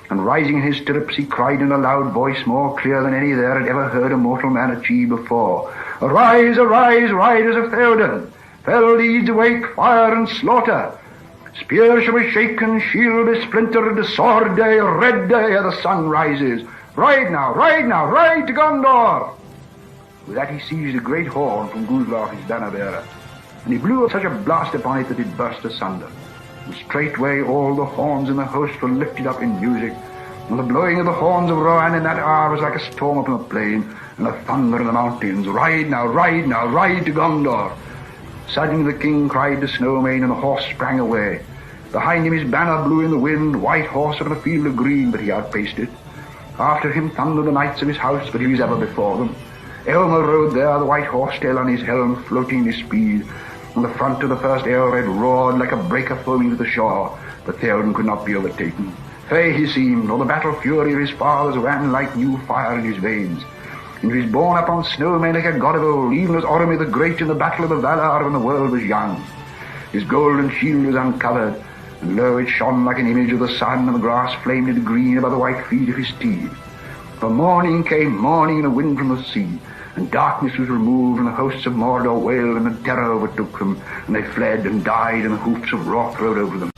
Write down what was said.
And rising in his stirrups, he cried in a loud voice, more clear than any there had ever heard a mortal man achieve before, "Arise, arise, riders of Theoden! Fell deeds awake, fire and slaughter! Spear shall be shaken, shield be splintered, sword day, red day, ere the sun rises! Ride now, ride to Gondor!" With that he seized a great horn from Guzlach, his banner-bearer, and he blew such a blast upon it that it burst asunder. And straightway all the horns in the host were lifted up in music, and the blowing of the horns of Rohan in that hour was like a storm upon the plain, and a thunder in the mountains. Ride now, ride to Gondor! Suddenly the king cried to Snowmane, and the horse sprang away. Behind him his banner blew in the wind, white horse on a field of green, but he outpaced it. After him thundered the knights of his house, but he was ever before them. Aylmer rode there, the white horse tail on his helm, floating in his speed, and the front of the first Aelred roared like a breaker foaming to the shore, but Theoden could not be overtaken. Fey he seemed, or the battle fury of his fathers ran like new fire in his veins. And he was borne upon Snowmane like a god of old, even as Orome the Great in the battle of the Valar when the world was young. His golden shield was uncovered, and lo, it shone like an image of the sun, and the grass flamed into green above the white feet of his steed. For morning came, morning, and a wind from the sea, and darkness was removed, and the hosts of Mordor wailed, and the terror overtook them, and they fled and died, and the hoofs of wrath rode over them.